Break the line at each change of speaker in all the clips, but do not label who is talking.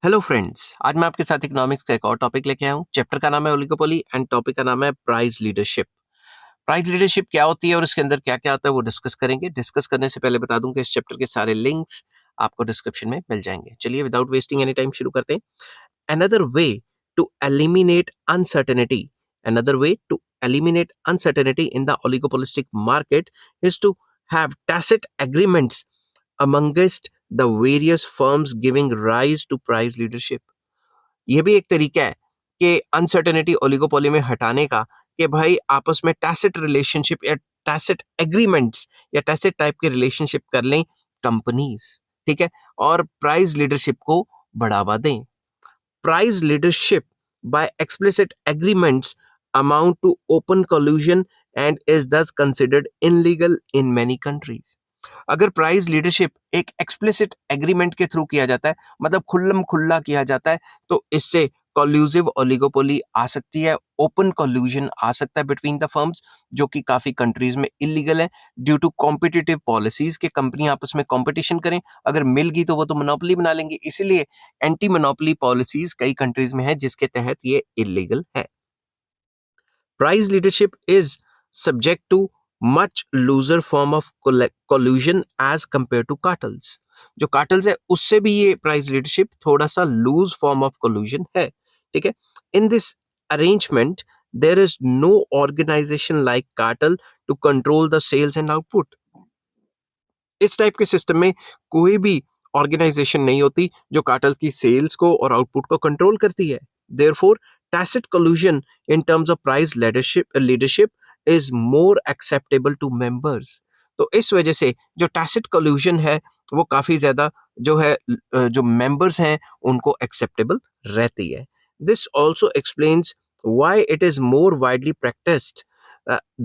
Hello friends, आज मैं आपके साथ इकोनॉमिक्स का एक और टॉपिक लेके आया हूँ। चैप्टर का नाम है ओलिगोपोली एंड टॉपिक का नाम है प्राइस लीडरशिप। प्राइस लीडरशिप क्या होती है और इसके अंदर क्या क्या आता है वो डिस्कस करेंगे। डिस्कस करने से पहले बता दूं कि इस चैप्टर के सारे लिंक्स आपको डिस्क्रिप्शन में मिल जाएंगे। चलिए विदाउट वेस्टिंग एनी टाइम शुरू करते हैं। Another way to eliminate uncertainty another way to eliminate uncertainty in the oligopolistic market is to have tacit agreements amongst the various firms giving rise to price leadership. ये भी एक तरीका है कि uncertainty oligopoly में हटाने का, कि भाई आपस में टैसिट रिलेशनशिप या टैसिट एग्रीमेंट्स या टैसिट टाइप के रिलेशनशिप कर लें कंपनीज, ठीक है, और प्राइस लीडरशिप को बढ़ावा दें। Price leadership by explicit agreements amount to open collusion and is thus considered illegal in many countries। अगर प्राइस लीडरशिप एक एक्सप्लिसिट एग्रीमेंट के थ्रू किया जाता है, मतलब खुल्लम खुल्ला किया जाता है, तो इससे कॉल्यूसिव ओलिगोपोली आ सकती है, ओपन कॉल्यूजन आ सकता है बिटवीन द फर्म्स, जो कि काफी कंट्रीज में इलीगल है ड्यू टू कॉम्पिटिटिव पॉलिसीज के कंपनी आपस में कंपटीशन करें। अगर मिल गई तो वो तो मोनोपोली बना लेंगे, इसीलिए एंटी मोनोपोली पॉलिसीज कई कंट्रीज में है जिसके तहत ये इलीगल है। Price leadership is subject to much looser form of collusion as compared to cartels। जो कार्टल्स है उससे भी ये प्राइस लीडरशिप थोड़ा सा लूज फॉर्म ऑफ collusion है, ठीक है। In this arrangement there is no organization like cartel to control the sales and output. इस टाइप के सिस्टम में कोई भी ऑर्गेनाइजेशन नहीं होती जो कार्टल की सेल्स को और आउटपुट को कंट्रोल करती है। Therefore tacit collusion in terms of price leadership is more acceptable to members। तो इस वजह से जो tacit collusion है वो काफी ज्यादा जो है जो members हैं उनको acceptable रहती है। This also explains why it is more widely practiced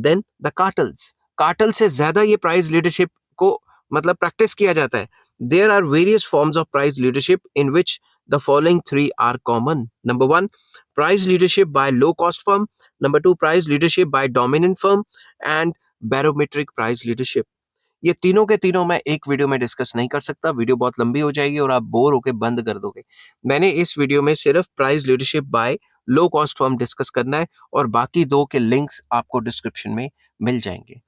than the cartels। Cartel से ज्यादा ये प्राइस लीडरशिप को मतलब प्रैक्टिस किया जाता है। There are various forms of price leadership in which the following three are common। Number one, price leadership by low cost firm। Number two, price leadership by dominant firm। And barometric price leadership। ये तीनों के तीनों मैं एक video में discuss नहीं कर सकता, वीडियो बहुत लंबी हो जाएगी और आप बोर होके बंद कर दोगे। मैंने इस वीडियो में सिर्फ price leadership by low cost firm discuss करना है और बाकी दो के लिंक्स आपको डिस्क्रिप्शन में मिल जाएंगे।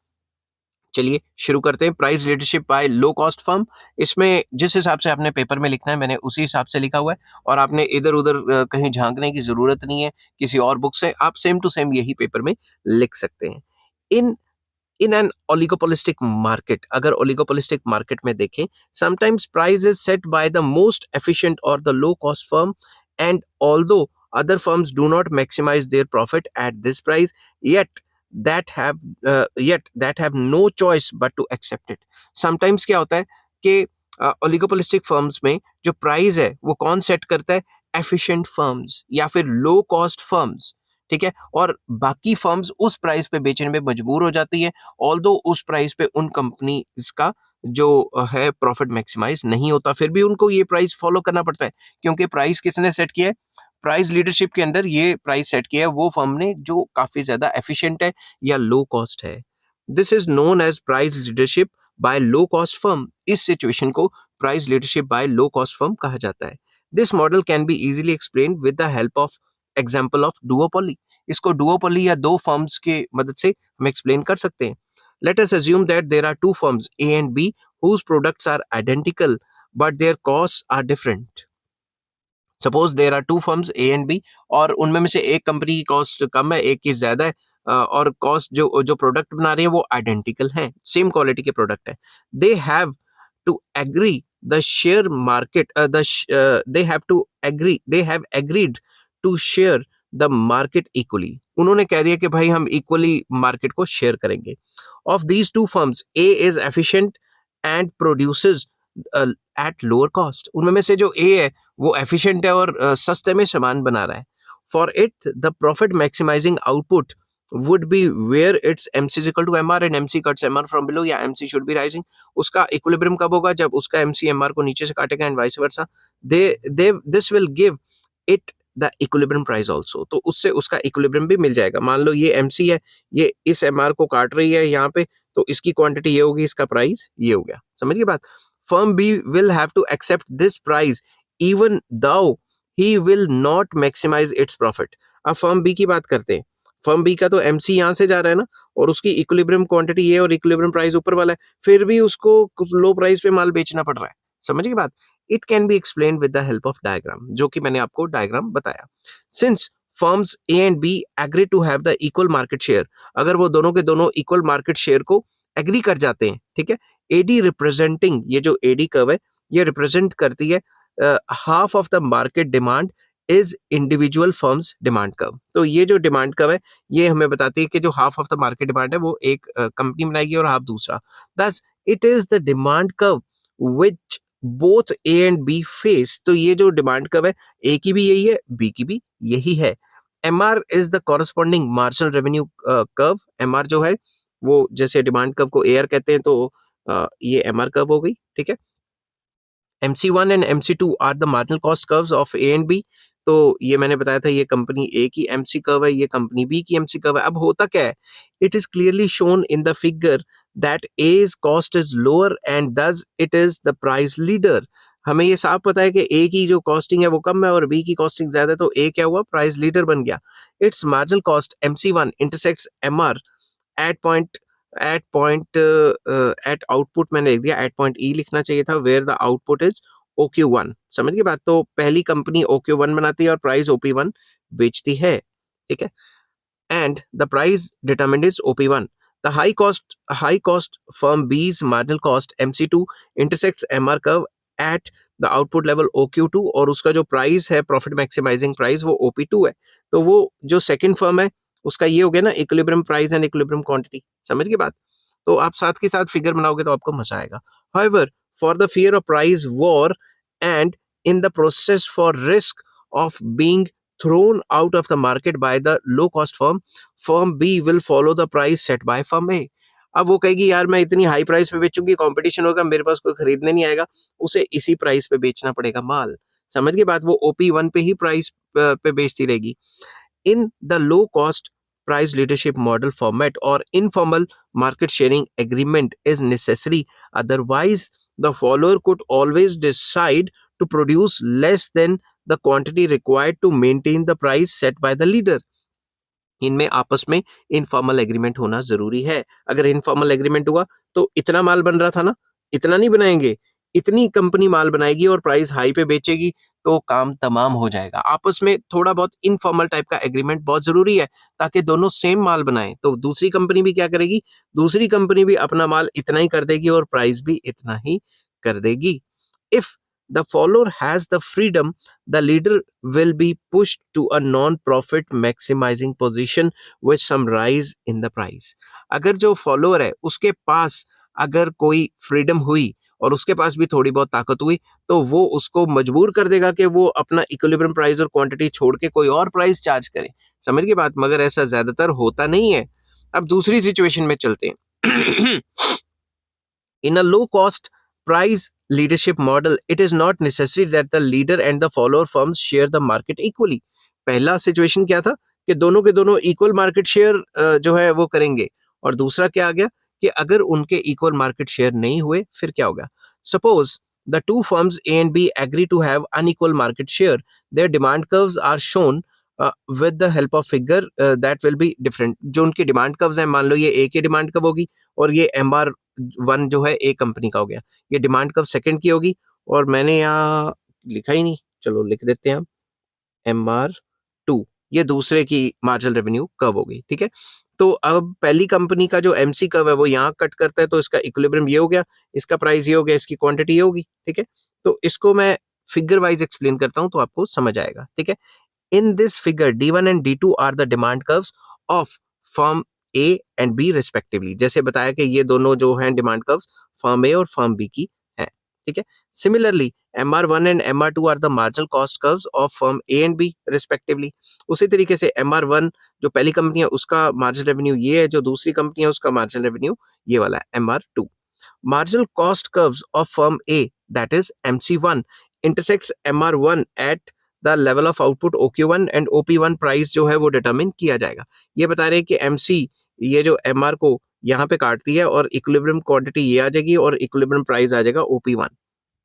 चलिए शुरू करते हैं। Price leadership by low cost firm, इसमें जिस हिसाब से आपने पेपर में लिखना है मैंने उसी हिसाब से लिखा हुआ है और आपने इधर उधर कहीं झांकने की जरूरत नहीं है किसी और बुक से, आप सेम टू सेम यही पेपर में लिख सकते हैं। In in an oligopolistic market, अगर ओलिगोपोलिस्टिक मार्केट में देखें, sometimes price is set by the most efficient और the low cost firm and although other firms do not maximize their profit at this price, yet that have no choice but to accept it। sometimes क्या होता है कि oligopolistic firms में जो price है वो कौन सेट करता है? एफिशिएंट फर्म्स या फिर लो कॉस्ट फर्म्स, ठीक है, और बाकी फर्म्स उस प्राइस पे बेचने में मजबूर हो जाती है, ऑल्दो उस प्राइस पे उन कंपनीज का जो है प्रॉफिट मैक्सिमाइज नहीं होता, फिर भी उनको ये प्राइस फॉलो करना पड़ता है क्योंकि प्राइस किसने सेट किया है? प्राइस लीडरशिप के अंदर ये प्राइस सेट किया है वो फर्म ने जो काफी ज्यादा एफिशिएंट है या लो कॉस्ट है। This is known as price leadership by low cost firm. इस सिचुएशन को price leadership by low cost firm कहा जाता है। This model can be easily explain with the help of example of duopoly. इसको duopoly या दो firms के मदद से हम एक्सप्लेन कर सकते हैं। Let us assume that there are two firms A and B whose products are identical but their costs are different। Suppose there are two firms A and B और उनमें में से एक कंपनी की कॉस्ट कम है, एक की ज्यादा है, और कॉस्ट जो जो प्रोडक्ट बना रही है वो आइडेंटिकल है, सेम क्वालिटी के प्रोडक्ट है। They have to agree the share market they have agreed to share the market equally. उन्होंने कह दिया कि भाई हम इक्वली मार्केट को शेयर करेंगे। Of these two firms A is efficient and produces at lower cost. उनमें में से जो ए है वो एफिशिएंट है और सस्ते में सामान बना रहा है। For it the profit maximising output would be where its MC is equal to MR and MC cuts MR from below, या MC should be rising। उसका इक्विलिब्रियम कब होगा? जब उसका MC MR को नीचे से काटेगा and vice versa. This will give it the equilibrium price also. तो उससे उसका इक्विलिब्रियम भी मिल जाएगा। मान लो ये MC है, ये इस MR को काट रही है यहाँ पे, तो इसकी क्वांटिटी ये होगी, इसका प्राइस ये हो गया। समझिए बात। Firm B will have to accept this price even though he will not maximise its profit. अब फर्म बी की बात करते हैं। फर्म बी का तो एमसी यहाँ से जा रहा है ना, और उसकी इक्विलिब्रियम क्वांटिटी ये और इक्विलिब्रियम प्राइस ऊपर वाला है, फिर भी उसको कुछ लो प्राइस पे माल बेचना पड़ रहा है। समझ गई बात? It can be explain with the help of diagram, जो कि मैंने आपको डायग्राम बताया। Since firms A and B agree to have the equal market share, अगर वो दोनों के दोनों इक्वल मार्केट शेयर को एग्री कर जाते हैं, ठीक है, एडी रिप्रेजेंटिंग, ये जो एडी कर्व है ये रिप्रेजेंट करती है half of the market demand is individual firms demand curve. तो ये जो डिमांड कर्व है ये हमें बताती है कि जो half of the market demand है वो एक कंपनी बनाएगी और हाफ दूसरा। Thus it is the demand curve which both A and B face. तो ये जो डिमांड कर्व है ए की भी यही है, बी की भी यही है। M R is the corresponding marginal revenue curve. M R जो है वो, जैसे डिमांड कर्व को ए आर कहते हैं, तो ये एम आर कर्व हो गई, ठीक है। MC1 and MC2 are the marginal cost curves of A and B. तो ये मैंने बताया था, ये कंपनी ए की एमसी कर्व है, ये कंपनी बी की एमसी कर्व है। अब होता क्या है, it is clearly shown in the figure that as cost is lower and thus it is the price leader. हमें ये साफ पता है कि ए की जो कॉस्टिंग है वो कम है और बी की कॉस्टिंग ज्यादा है, तो ए क्या हुआ, प्राइस लीडर बन गया। It's marginal cost MC1 intersects MR at point at output मैंने लिख दिया, एट पॉइंट ई लिखना चाहिए था, where the output is OQ1। समझ गए बात? तो पहली कंपनी OQ1 बनाती है और प्राइस OP1 बेचती है, ठीक है। And the price determined is OP1। The high cost firm B's marginal cost MC2 intersects MR curve at the output level OQ2, और उसका जो प्राइस है, प्रॉफिट मैक्सिमाइजिंग प्राइस, वो OP2 है। तो वो जो सेकंड फर्म है उसका ये हो गया ना, equilibrium price and equilibrium quantity. समझ गई बात? तो आप साथ के साथ फिगर बनाओगे तो आपको मजा आएगा। However, for the fear of price war and in the process for risk of being thrown out of the market by the low cost firm, firm B will follow the price set by firm A। अब वो कहेगी यार मैं इतनी high price पे बेचूंगी, competition होगा, मेरे पास कोई खरीदने नहीं आएगा, उसे इसी प्राइस पे बेचना पड़ेगा माल। समझ गई बात? वो OP1 पे ही प्राइस पे बेचती रहेगी। In the low cost price leadership model format or informal market sharing agreement is necessary, otherwise the follower could always decide to produce less than the quantity required to maintain the price set by the leader। इनमें आपस में informal agreement होना जरूरी है। अगर informal agreement हुआ तो इतना माल बन रहा था ना, इतना नहीं बनाएंगे, इतनी कंपनी माल बनाएगी और प्राइस हाई पे बेचेगी, तो काम तमाम हो जाएगा। आपस में थोड़ा बहुत इनफॉर्मल टाइप का एग्रीमेंट बहुत जरूरी है, ताकि दोनों सेम माल बनाएं। तो दूसरी कंपनी भी क्या करेगी, दूसरी कंपनी भी अपना माल इतना ही कर देगी और प्राइस भी इतना ही कर देगी। If the follower has the freedom, the leader will be pushed to a non-profit maximizing position with some rise in the price। अगर जो फॉलोअर है उसके पास अगर कोई फ्रीडम हुई और उसके पास भी थोड़ी बहुत ताकत हुई, तो वो उसको मजबूर कर देगा कि वो अपना इक्विलिब्रियम प्राइस और क्वांटिटी छोड़ के कोई और प्राइस चार्ज करे। समझ गई बात? मगर ऐसा ज्यादातर होता नहीं है। अब दूसरी सिचुएशन में चलते हैं। In a low cost price leadership model, it is not necessary that the leader and the follower firms share the market equally। पहला सिचुएशन क्या था कि दोनों के दोनों इक्वल मार्केट शेयर जो है वो करेंगे, और दूसरा क्या आ गया कि अगर उनके इक्वल मार्केट शेयर नहीं हुए फिर क्या होगा। Suppose the two firms A and B agree to have unequal market share, their demand curves are shown with the help of figure that will be different। जो उनकी डिमांड कर्व्स हैं, मान लो ये ए की डिमांड कर्व होगी और ये MR1 जो है ए कंपनी का हो गया, ये डिमांड कर्व सेकंड की होगी, और मैंने यहाँ लिखा ही नहीं, चलो लिख देते हैं हम, MR2 ये दूसरे की मार्जिनल रेवेन्यू कर्व होगी, ठीक है। तो अब पहली कंपनी का जो MC कर्व है वो यहाँ कट करता है, तो इसका इक्विलिब्रियम ये हो गया, इसका प्राइस ये हो गया, इसकी क्वांटिटी ये होगी, ठीक है। तो इसको मैं फिगर वाइज एक्सप्लेन करता हूँ तो आपको समझ आएगा, ठीक है। In this figure, D1 and D2 are the demand curves of firm A and B respectively। जैसे बताया कि ये दोनों जो हैं डिमांड कर्व्स फर्म A और फर्म B की हैं, ठीक है। Similarly, MR1 and MR2 are the marginal cost curves of firm A and B respectively। उसी तरीके से MR1 जो पहली कंपनी है उसका मार्जिनल रेवेन्यू ये है, जो दूसरी कंपनी है उसका मार्जिनल रेवेन्यू ये वाला है, MR2। Marginal cost curves of firm A, that is MC1, intersects MR1 at the level of output OQ1 and OP1 price जो है वो डिटरमिन किया जाएगा। ये बता रहे हैं कि MC ये जो MR को यहाँ पे काटती है और इक्विलिब्रियम क्वांटिटी ये आ जाएगी और इक्विलिब्रियम प्राइस आ जाएगा OP1।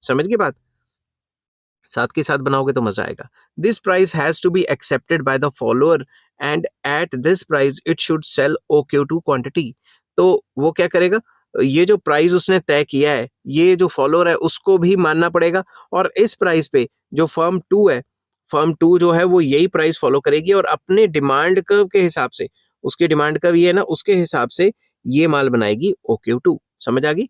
समझ गए बात? साथ के साथ बनाओगे तो मजा आएगा। This price has to be accepted by the follower and at this price it should sell OQ2 quantity. तो वो क्या करेगा, ये जो प्राइस उसने तय किया है, ये जो फॉलोअर है उसको भी मानना पड़ेगा, और इस प्राइस पे जो फर्म टू है, फर्म टू जो है वो यही प्राइस फॉलो करेगी और अपने डिमांड कर्व के हिसाब से, उसके डिमांड कर्व ये है ना, उसके हिसाब से ये माल बनाएगी OQ2। समझ आ गई?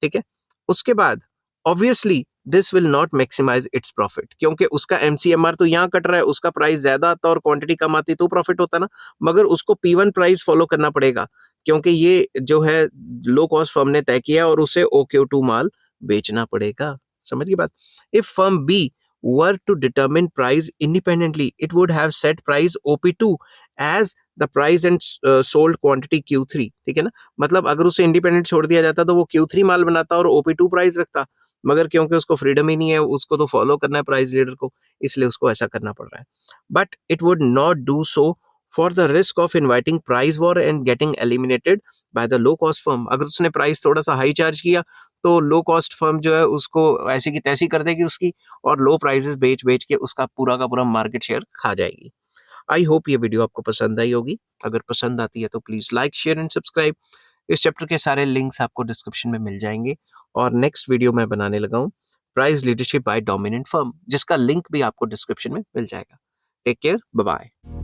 ठीक है। उसके बाद obviously this will not maximise its profit, क्योंकि उसका MCMR तो यहाँ कट रहा है, उसका प्राइस ज्यादा आता और क्वांटिटी कम आती तो प्रॉफिट होता ना, मगर उसको P1 प्राइस फॉलो करना पड़ेगा, क्योंकि ये जो है लो कॉस्ट फर्म ने तय किया और उसे OQ2 माल बेचना पड़ेगा। समझ गई बात? If firm B were to determine price independently, it would have set price OP2 as the price and sold quantity Q3। ठीक है ना, मतलब अगर उसे इंडिपेंडेंट छोड़ दिया जाता तो वो Q3 माल बनाता और OP2 प्राइस रखता, मगर क्योंकि उसको फ्रीडम ही नहीं है, उसको तो फॉलो करना है प्राइस लीडर को, इसलिए उसको ऐसा करना पड़ रहा है। But it would not do so for the risk of inviting price war and getting eliminated by the low cost firm. अगर उसने प्राइस थोड़ा सा हाई चार्ज किया तो लो कॉस्ट फर्म जो है उसको ऐसी की तैसी कर देगी उसकी, और लो प्राइसेस बेच बेच के उसका पूरा का पूरा मार्केट शेयर खा जाएगी। आई होप ये वीडियो आपको पसंद आई होगी। अगर पसंद आती है तो please like, share and subscribe. इस चैप्टर के सारे लिंक्स आपको डिस्क्रिप्शन में मिल जाएंगे, और नेक्स्ट वीडियो मैं बनाने लगा हूँ price leadership by dominant firm, जिसका लिंक भी आपको डिस्क्रिप्शन में मिल जाएगा। Take care, bye bye.